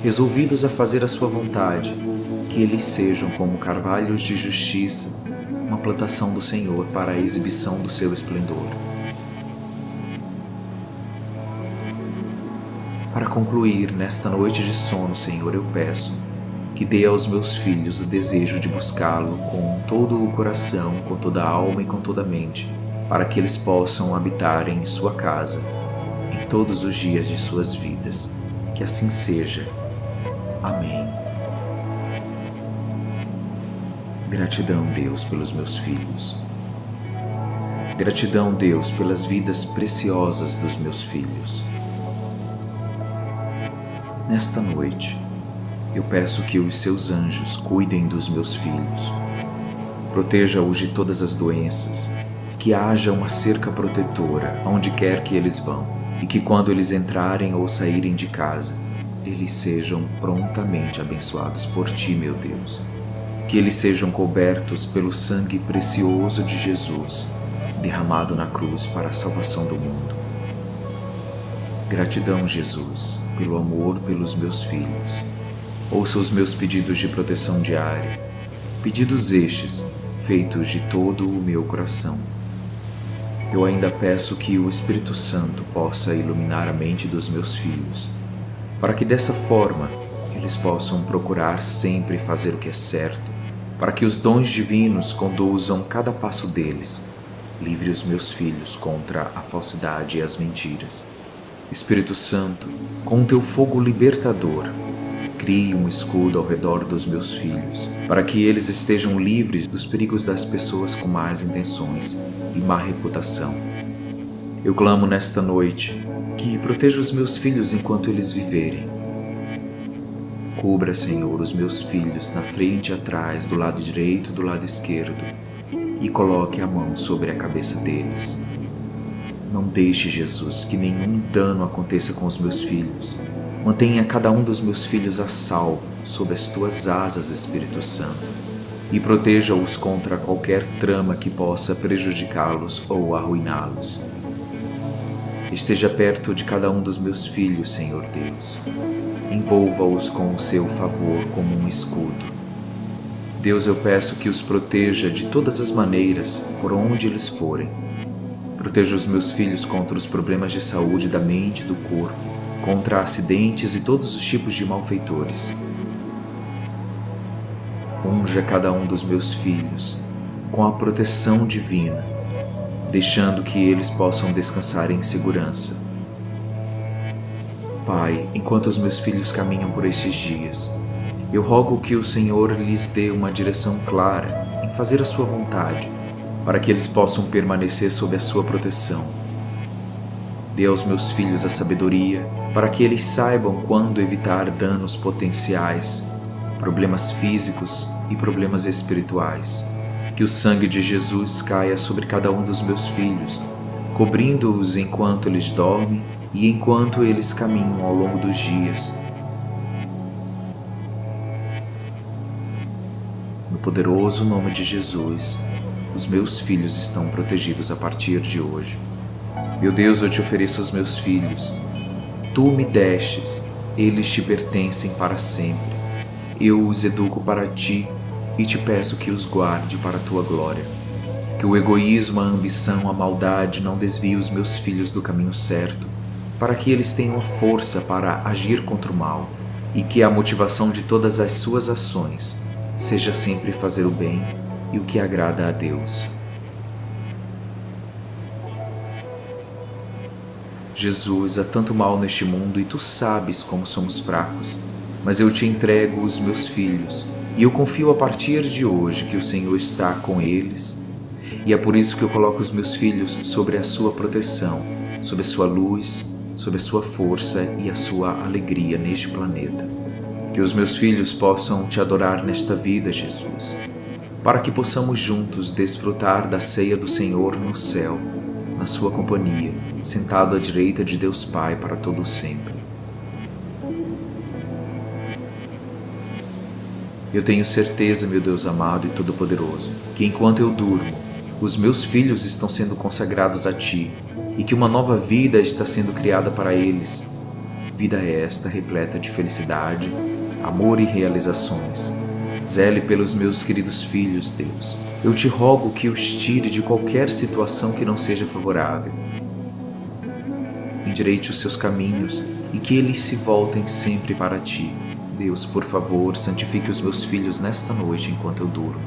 Speaker 1: resolvidos a fazer a sua vontade, que eles sejam como carvalhos de justiça, uma plantação do Senhor para a exibição do seu esplendor. Para concluir, nesta noite de sono, Senhor, eu peço que dê aos meus filhos o desejo de buscá-lo com todo o coração, com toda a alma e com toda a mente, para que eles possam habitar em sua casa, em todos os dias de suas vidas. Que assim seja. Amém. Gratidão, Deus, pelos meus filhos. Gratidão, Deus, pelas vidas preciosas dos meus filhos. Nesta noite, eu peço que os seus anjos cuidem dos meus filhos. Proteja-os de todas as doenças, que haja uma cerca protetora onde quer que eles vão, e que quando eles entrarem ou saírem de casa, eles sejam prontamente abençoados por Ti, meu Deus. Que eles sejam cobertos pelo sangue precioso de Jesus, derramado na cruz para a salvação do mundo. Gratidão, Jesus, pelo amor pelos meus filhos. Ouça os meus pedidos de proteção diária, pedidos estes feitos de todo o meu coração. Eu ainda peço que o Espírito Santo possa iluminar a mente dos meus filhos, para que dessa forma eles possam procurar sempre fazer o que é certo, para que os dons divinos conduzam cada passo deles. Livre os meus filhos contra a falsidade e as mentiras. Espírito Santo, com teu fogo libertador, crie um escudo ao redor dos meus filhos, para que eles estejam livres dos perigos das pessoas com más intenções e má reputação. Eu clamo nesta noite que proteja os meus filhos enquanto eles viverem. Cubra, Senhor, os meus filhos na frente e atrás, do lado direito e do lado esquerdo, e coloque a mão sobre a cabeça deles. Não deixe, Jesus, que nenhum dano aconteça com os meus filhos. Mantenha cada um dos meus filhos a salvo sob as tuas asas, Espírito Santo, e proteja-os contra qualquer trama que possa prejudicá-los ou arruiná-los. Esteja perto de cada um dos meus filhos, Senhor Deus. Envolva-os com o seu favor como um escudo. Deus, eu peço que os proteja de todas as maneiras, por onde eles forem. Proteja os meus filhos contra os problemas de saúde da mente e do corpo, contra acidentes e todos os tipos de malfeitores. Unja cada um dos meus filhos com a proteção divina, deixando que eles possam descansar em segurança. Pai, enquanto os meus filhos caminham por estes dias, eu rogo que o Senhor lhes dê uma direção clara em fazer a sua vontade, para que eles possam permanecer sob a sua proteção. Dê aos meus filhos a sabedoria para que eles saibam quando evitar danos potenciais, problemas físicos e problemas espirituais. Que o sangue de Jesus caia sobre cada um dos meus filhos, cobrindo-os enquanto eles dormem e enquanto eles caminham ao longo dos dias. No poderoso nome de Jesus, os meus filhos estão protegidos a partir de hoje. Meu Deus, eu te ofereço os meus filhos. Tu me destes, eles te pertencem para sempre. Eu os educo para ti e te peço que os guarde para a tua glória. Que o egoísmo, a ambição, a maldade não desviem os meus filhos do caminho certo, para que eles tenham a força para agir contra o mal e que a motivação de todas as suas ações seja sempre fazer o bem e o que agrada a Deus. Jesus, há tanto mal neste mundo e tu sabes como somos fracos, mas eu te entrego os meus filhos e eu confio a partir de hoje que o Senhor está com eles, e é por isso que eu coloco os meus filhos sobre a sua proteção, sob a sua luz, sob a sua força e a sua alegria neste planeta. Que os meus filhos possam te adorar nesta vida, Jesus, para que possamos juntos desfrutar da ceia do Senhor no céu, na sua companhia, sentado à direita de Deus Pai para todo sempre. Eu tenho certeza, meu Deus amado e todo-poderoso, que enquanto eu durmo, os meus filhos estão sendo consagrados a Ti e que uma nova vida está sendo criada para eles. Vida esta repleta de felicidade, amor e realizações. Zele pelos meus queridos filhos, Deus. Eu te rogo que os tire de qualquer situação que não seja favorável. Endireite os seus caminhos e que eles se voltem sempre para ti. Deus, por favor, santifique os meus filhos nesta noite enquanto eu durmo.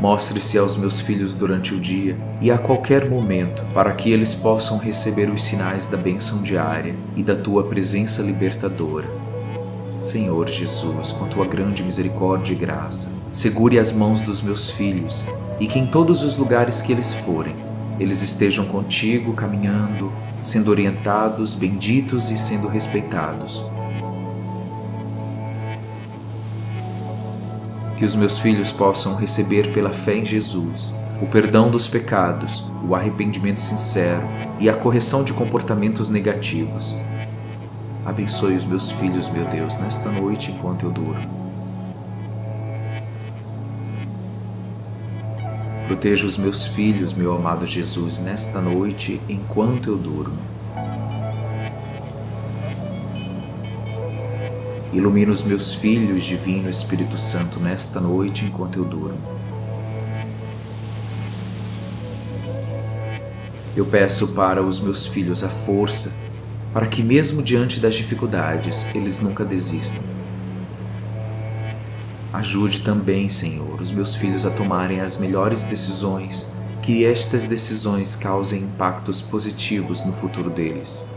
Speaker 1: Mostre-se aos meus filhos durante o dia e a qualquer momento, para que eles possam receber os sinais da bênção diária e da tua presença libertadora. Senhor Jesus, com tua grande misericórdia e graça, segure as mãos dos meus filhos e que em todos os lugares que eles forem, eles estejam contigo caminhando, sendo orientados, benditos e sendo respeitados. Que os meus filhos possam receber pela fé em Jesus o perdão dos pecados, o arrependimento sincero e a correção de comportamentos negativos. Abençoe os meus filhos, meu Deus, nesta noite enquanto eu durmo. Proteja os meus filhos, meu amado Jesus, nesta noite enquanto eu durmo. Ilumina os meus filhos, Divino Espírito Santo, nesta noite enquanto eu durmo. Eu peço para os meus filhos a força, para que mesmo diante das dificuldades, eles nunca desistam. Ajude também, Senhor, os meus filhos a tomarem as melhores decisões, que estas decisões causem impactos positivos no futuro deles.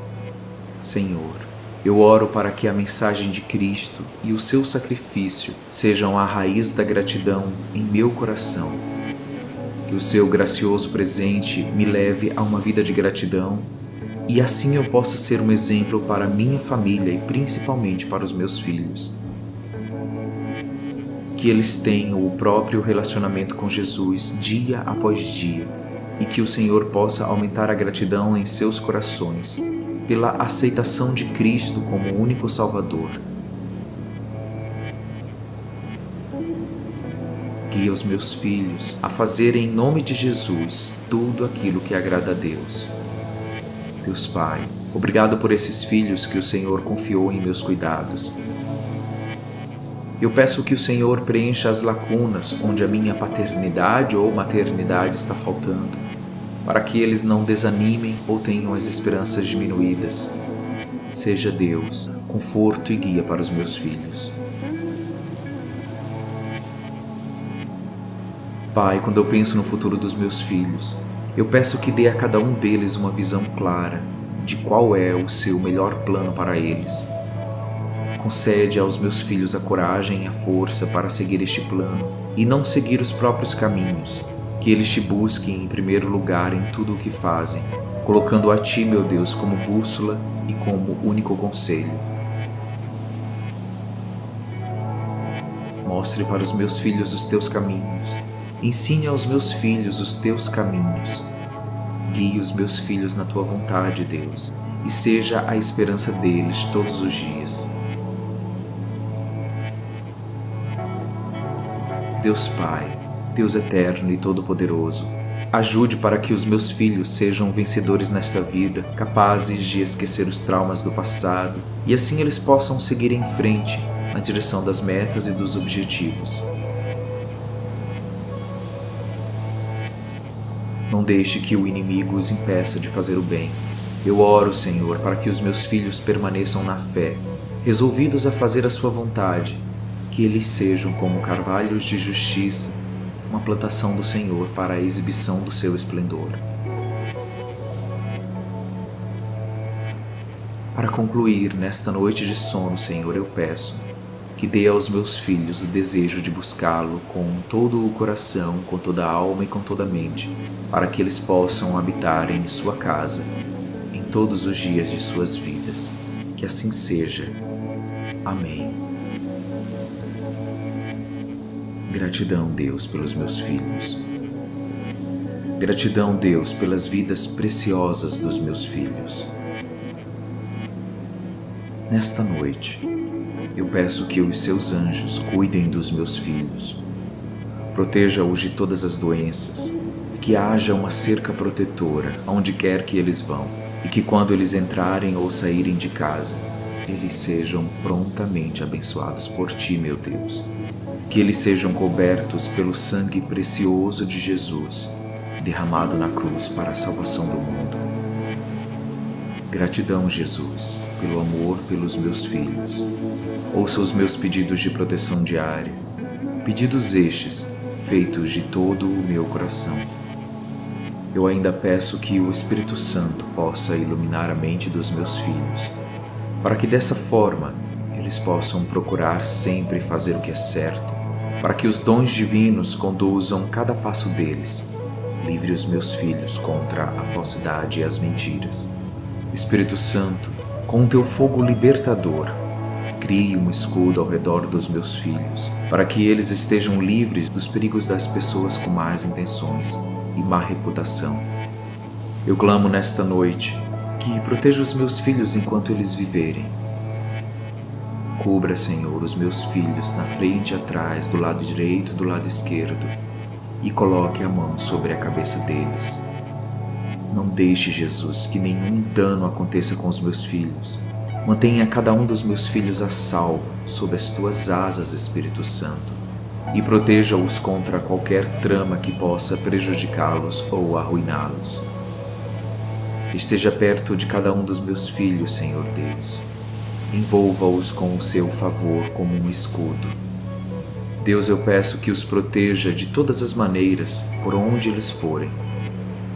Speaker 1: Senhor, eu oro para que a mensagem de Cristo e o seu sacrifício sejam a raiz da gratidão em meu coração. Que o seu gracioso presente me leve a uma vida de gratidão e assim eu possa ser um exemplo para minha família e principalmente para os meus filhos. Que eles tenham o próprio relacionamento com Jesus dia após dia e que o Senhor possa aumentar a gratidão em seus corações pela aceitação de Cristo como o único Salvador. Guia os meus filhos a fazerem em nome de Jesus tudo aquilo que agrada a Deus. Deus Pai, obrigado por esses filhos que o Senhor confiou em meus cuidados. Eu peço que o Senhor preencha as lacunas onde a minha paternidade ou maternidade está faltando, para que eles não desanimem ou tenham as esperanças diminuídas. Seja Deus, conforto e guia para os meus filhos. Pai, quando eu penso no futuro dos meus filhos, eu peço que dê a cada um deles uma visão clara de qual é o seu melhor plano para eles. Concede aos meus filhos a coragem e a força para seguir este plano e não seguir os próprios caminhos. Que eles te busquem em primeiro lugar em tudo o que fazem, colocando a Ti, meu Deus, como bússola e como único conselho. Mostre para os meus filhos os Teus caminhos. Ensine aos meus filhos os Teus caminhos. Guie os meus filhos na Tua vontade, Deus, e seja a esperança deles todos os dias. Deus Pai, Deus eterno e todo-poderoso, ajude para que os meus filhos sejam vencedores nesta vida, capazes de esquecer os traumas do passado e assim eles possam seguir em frente na direção das metas e dos objetivos. Não deixe que o inimigo os impeça de fazer o bem. Eu oro, Senhor, para que os meus filhos permaneçam na fé, resolvidos a fazer a Sua vontade, que eles sejam como carvalhos de justiça, uma plantação do Senhor para a exibição do Seu esplendor. Para concluir, nesta noite de sono, Senhor, eu peço que dê aos meus filhos o desejo de buscá-lo com todo o coração, com toda a alma e com toda a mente, para que eles possam habitar em Sua casa, em todos os dias de suas vidas. Que assim seja. Amém. Gratidão, Deus, pelos meus filhos. Gratidão, Deus, pelas vidas preciosas dos meus filhos. Nesta noite, eu peço que os Seus anjos cuidem dos meus filhos. Proteja-os de todas as doenças, que haja uma cerca protetora onde quer que eles vão, e que quando eles entrarem ou saírem de casa, eles sejam prontamente abençoados por Ti, meu Deus. Que eles sejam cobertos pelo sangue precioso de Jesus, derramado na cruz para a salvação do mundo. Gratidão, Jesus, pelo amor pelos meus filhos. Ouça os meus pedidos de proteção diária, pedidos estes feitos de todo o meu coração. Eu ainda peço que o Espírito Santo possa iluminar a mente dos meus filhos, para que dessa forma eles possam procurar sempre fazer o que é certo, para que os dons divinos conduzam cada passo deles. Livre os meus filhos contra a falsidade e as mentiras. Espírito Santo, com o Teu fogo libertador, crie um escudo ao redor dos meus filhos, para que eles estejam livres dos perigos das pessoas com más intenções e má reputação. Eu clamo nesta noite que proteja os meus filhos enquanto eles viverem. Cubra, Senhor, os meus filhos na frente e atrás, do lado direito e do lado esquerdo, e coloque a mão sobre a cabeça deles. Não deixe, Jesus, que nenhum dano aconteça com os meus filhos. Mantenha cada um dos meus filhos a salvo sob as Tuas asas, Espírito Santo, e proteja-os contra qualquer trama que possa prejudicá-los ou arruiná-los. Esteja perto de cada um dos meus filhos, Senhor Deus. Envolva-os com o Seu favor como um escudo. Deus, eu peço que os proteja de todas as maneiras, por onde eles forem.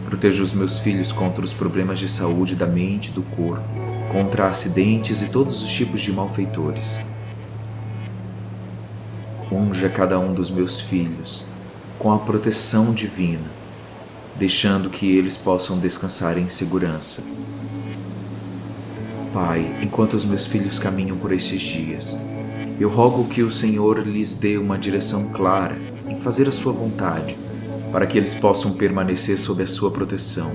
Speaker 1: Proteja os meus filhos contra os problemas de saúde da mente e do corpo, contra acidentes e todos os tipos de malfeitores. Unja cada um dos meus filhos com a proteção divina, deixando que eles possam descansar em segurança. Pai, enquanto os meus filhos caminham por estes dias, eu rogo que o Senhor lhes dê uma direção clara em fazer a Sua vontade, para que eles possam permanecer sob a Sua proteção.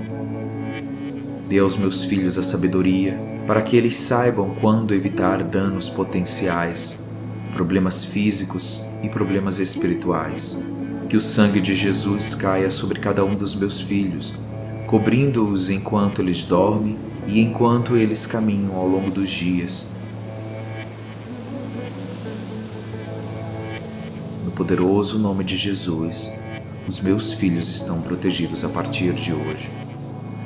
Speaker 1: Dê aos meus filhos a sabedoria, para que eles saibam quando evitar danos potenciais, problemas físicos e problemas espirituais. Que o sangue de Jesus caia sobre cada um dos meus filhos, cobrindo-os enquanto eles dormem e enquanto eles caminham ao longo dos dias. No poderoso nome de Jesus, os meus filhos estão protegidos a partir de hoje.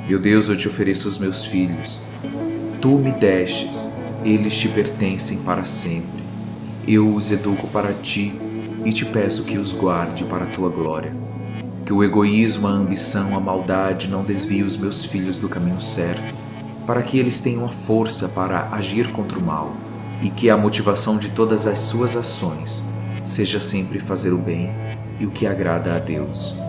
Speaker 1: Meu Deus, eu Te ofereço os meus filhos. Tu me destes, eles Te pertencem para sempre. Eu os educo para Ti e Te peço que os guarde para a Tua glória. Que o egoísmo, a ambição, a maldade não desvie os meus filhos do caminho certo, para que eles tenham a força para agir contra o mal, e que a motivação de todas as suas ações seja sempre fazer o bem e o que agrada a Deus.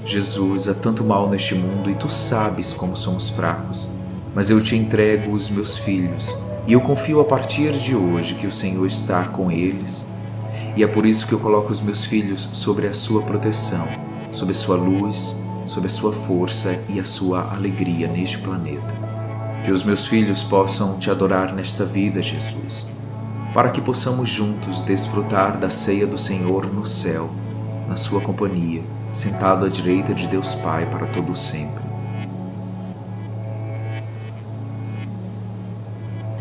Speaker 1: Jesus, há tanto mal neste mundo e tu sabes como somos fracos, mas eu te entrego os meus filhos e eu confio a partir de hoje que o Senhor está com eles. E é por isso que eu coloco os meus filhos sobre a sua proteção, sob a sua luz, sob a sua força e a sua alegria neste planeta. Que os meus filhos possam te adorar nesta vida, Jesus, para que possamos juntos desfrutar da ceia do Senhor no céu, na sua companhia, sentado à direita de Deus Pai para todo sempre.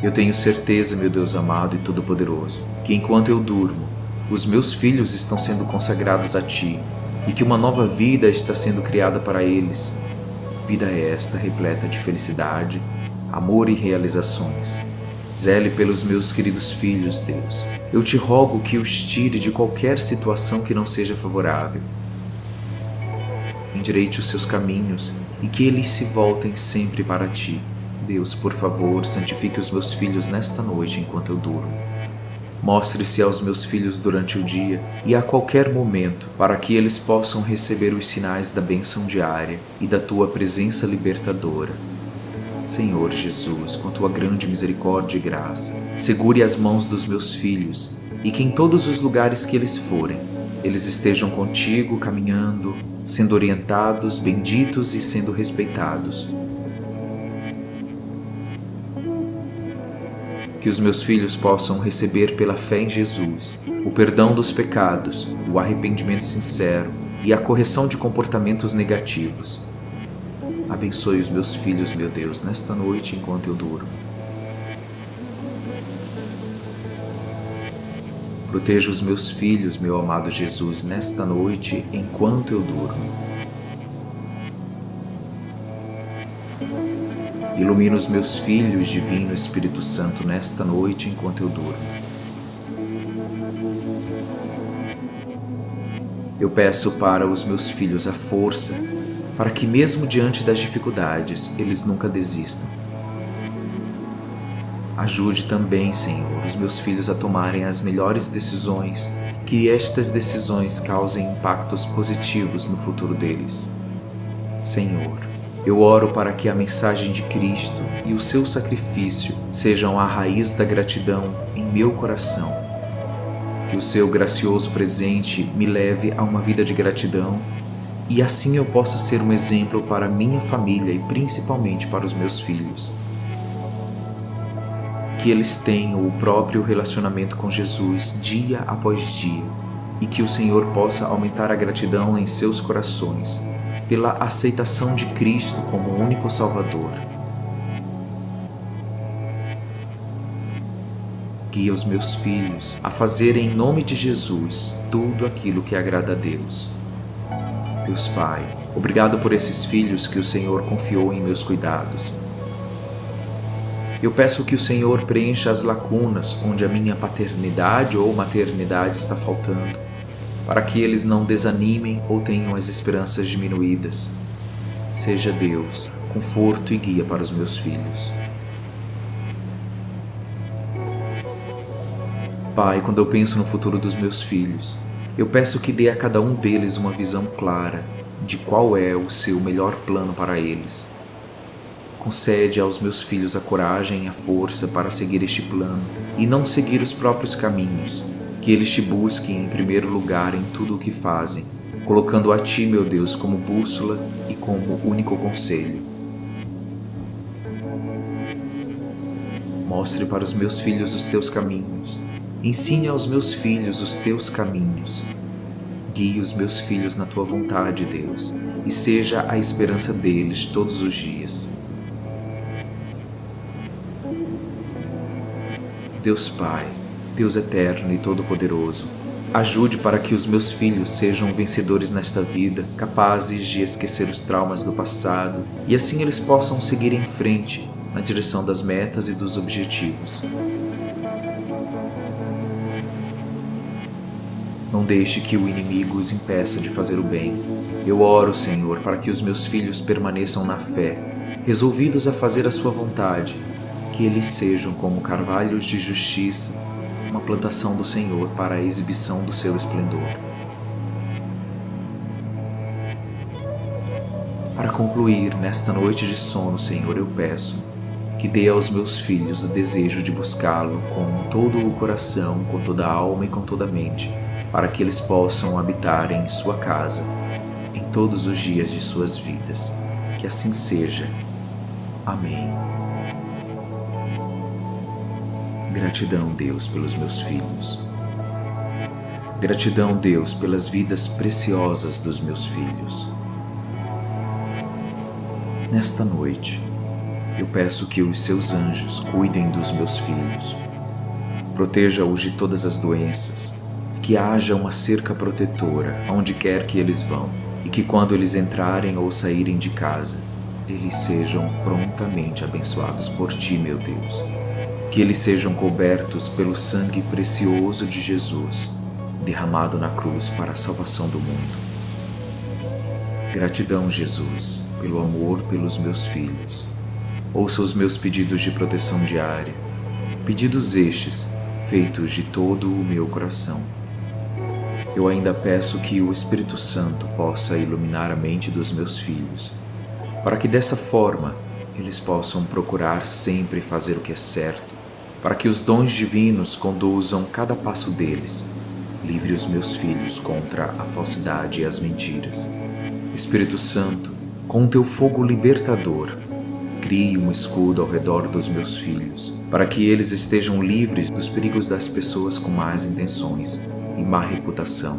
Speaker 1: Eu tenho certeza, meu Deus amado e todo-poderoso, que enquanto eu durmo, os meus filhos estão sendo consagrados a Ti e que uma nova vida está sendo criada para eles. Vida esta repleta de felicidade, amor e realizações. Zele pelos meus queridos filhos, Deus. Eu te rogo que os tire de qualquer situação que não seja favorável. Endireite os seus caminhos e que eles se voltem sempre para Ti. Deus, por favor, santifique os meus filhos nesta noite enquanto eu durmo. Mostre-se aos meus filhos durante o dia e a qualquer momento, para que eles possam receber os sinais da bênção diária e da Tua presença libertadora. Senhor Jesus, com Tua grande misericórdia e graça, segure as mãos dos meus filhos e que em todos os lugares que eles forem, eles estejam contigo caminhando, sendo orientados, benditos e sendo respeitados. Que os meus filhos possam receber pela fé em Jesus o perdão dos pecados, o arrependimento sincero e a correção de comportamentos negativos. Abençoe os meus filhos, meu Deus, nesta noite enquanto eu durmo. Proteja os meus filhos, meu amado Jesus, nesta noite enquanto eu durmo. Ilumina os meus filhos, Divino Espírito Santo, nesta noite enquanto eu durmo. Eu peço para os meus filhos a força, para que mesmo diante das dificuldades, eles nunca desistam. Ajude também, Senhor, os meus filhos a tomarem as melhores decisões, que estas decisões causem impactos positivos no futuro deles. Senhor, eu oro para que a mensagem de Cristo e o seu sacrifício sejam a raiz da gratidão em meu coração. Que o seu gracioso presente me leve a uma vida de gratidão e assim eu possa ser um exemplo para minha família e principalmente para os meus filhos. Que eles tenham o próprio relacionamento com Jesus dia após dia e que o Senhor possa aumentar a gratidão em seus corações pela aceitação de Cristo como o único Salvador. Guia os meus filhos a fazerem em nome de Jesus tudo aquilo que agrada a Deus. Deus Pai, obrigado por esses filhos que o Senhor confiou em meus cuidados. Eu peço que o Senhor preencha as lacunas onde a minha paternidade ou maternidade está faltando, para que eles não desanimem ou tenham as esperanças diminuídas. Seja Deus, conforto e guia para os meus filhos. Pai, quando eu penso no futuro dos meus filhos, eu peço que dê a cada um deles uma visão clara de qual é o seu melhor plano para eles. Concede aos meus filhos a coragem e a força para seguir este plano e não seguir os próprios caminhos. Que eles te busquem em primeiro lugar em tudo o que fazem, colocando a Ti, meu Deus, como bússola e como único conselho. Mostre para os meus filhos os Teus caminhos. Ensine aos meus filhos os Teus caminhos. Guie os meus filhos na Tua vontade, Deus, e seja a esperança deles todos os dias. Deus Pai, Deus eterno e todo-poderoso, ajude para que os meus filhos sejam vencedores nesta vida, capazes de esquecer os traumas do passado e assim eles possam seguir em frente na direção das metas e dos objetivos. Não deixe que o inimigo os impeça de fazer o bem. Eu oro, Senhor, para que os meus filhos permaneçam na fé, resolvidos a fazer a Sua vontade, que eles sejam como carvalhos de justiça, uma plantação do Senhor para a exibição do seu esplendor. Para concluir, nesta noite de sono, Senhor, eu peço que dê aos meus filhos o desejo de buscá-lo com todo o coração, com toda a alma e com toda a mente, para que eles possam habitar em sua casa, em todos os dias de suas vidas. Que assim seja. Amém. Gratidão, Deus, pelos meus filhos. Gratidão, Deus, pelas vidas preciosas dos meus filhos. Nesta noite, eu peço que os seus anjos cuidem dos meus filhos. Proteja-os de todas as doenças, que haja uma cerca protetora onde quer que eles vão, e que quando eles entrarem ou saírem de casa, eles sejam prontamente abençoados por Ti, meu Deus. Que eles sejam cobertos pelo sangue precioso de Jesus, derramado na cruz para a salvação do mundo. Gratidão, Jesus, pelo amor pelos meus filhos. Ouça os meus pedidos de proteção diária, pedidos estes feitos de todo o meu coração. Eu ainda peço que o Espírito Santo possa iluminar a mente dos meus filhos, para que dessa forma eles possam procurar sempre fazer o que é certo, para que os dons divinos conduzam cada passo deles. Livre os meus filhos contra a falsidade e as mentiras. Espírito Santo, com teu fogo libertador, crie um escudo ao redor dos meus filhos, para que eles estejam livres dos perigos das pessoas com más intenções e má reputação.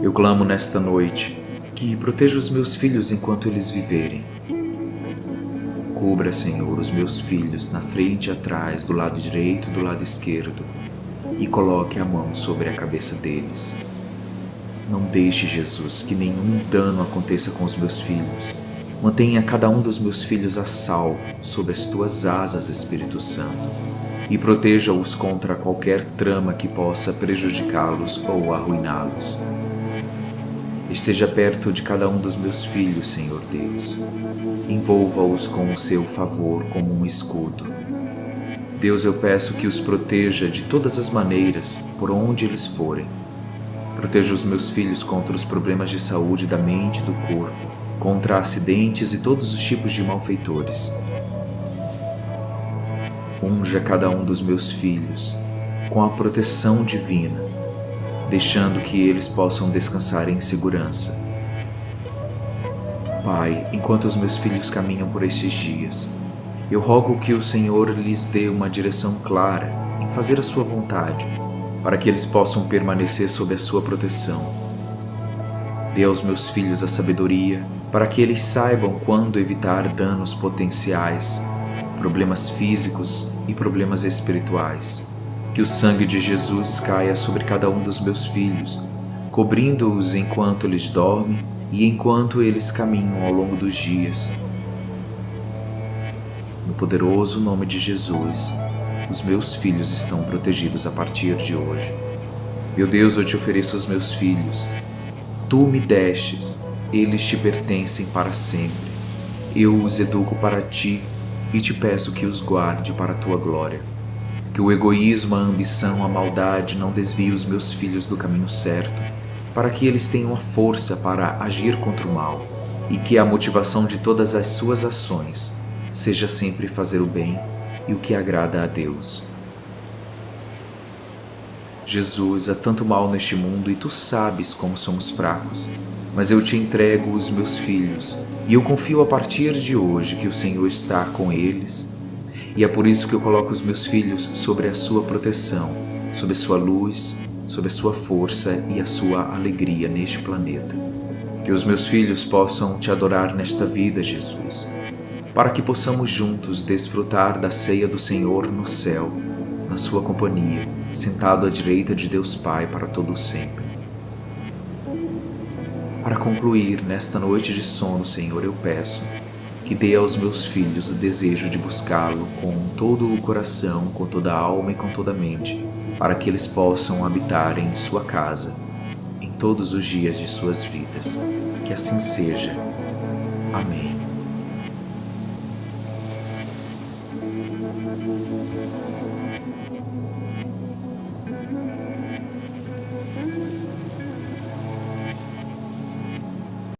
Speaker 1: Eu clamo nesta noite que proteja os meus filhos enquanto eles viverem. Cubra, Senhor, os meus filhos na frente e atrás, do lado direito e do lado esquerdo, e coloque a mão sobre a cabeça deles. Não deixe, Jesus, que nenhum dano aconteça com os meus filhos. Mantenha cada um dos meus filhos a salvo sob as tuas asas, Espírito Santo, e proteja-os contra qualquer trama que possa prejudicá-los ou arruiná-los. Esteja perto de cada um dos meus filhos, Senhor Deus. Envolva-os com o seu favor como um escudo. Deus, eu peço que os proteja de todas as maneiras, por onde eles forem. Proteja os meus filhos contra os problemas de saúde da mente e do corpo, contra acidentes e todos os tipos de malfeitores. Unja cada um dos meus filhos com a proteção divina, deixando que eles possam descansar em segurança. Pai, enquanto os meus filhos caminham por estes dias, eu rogo que o Senhor lhes dê uma direção clara em fazer a sua vontade, para que eles possam permanecer sob a sua proteção. Dê aos meus filhos a sabedoria, para que eles saibam quando evitar danos potenciais, problemas físicos e problemas espirituais. Que o sangue de Jesus caia sobre cada um dos meus filhos, cobrindo-os enquanto eles dormem e enquanto eles caminham ao longo dos dias. No poderoso nome de Jesus, os meus filhos estão protegidos a partir de hoje. Meu Deus, eu te ofereço os meus filhos. Tu me destes, eles te pertencem para sempre. Eu os educo para ti e te peço que os guarde para a tua glória. Que o egoísmo, a ambição, a maldade não desviem os meus filhos do caminho certo, para que eles tenham a força para agir contra o mal, e que a motivação de todas as suas ações seja sempre fazer o bem e o que agrada a Deus. Jesus, há tanto mal neste mundo e tu sabes como somos fracos, mas eu te entrego os meus filhos e eu confio a partir de hoje que o Senhor está com eles, e é por isso que eu coloco os meus filhos sobre a sua proteção, sob a sua luz, sob a sua força e a sua alegria neste planeta. Que os meus filhos possam te adorar nesta vida, Jesus, para que possamos juntos desfrutar da ceia do Senhor no céu, na sua companhia, sentado à direita de Deus Pai para todo o sempre. Para concluir, nesta noite de sono, Senhor, eu peço que dê aos meus filhos o desejo de buscá-lo com todo o coração, com toda a alma e com toda a mente, para que eles possam habitar em sua casa, em todos os dias de suas vidas. Que assim seja. Amém.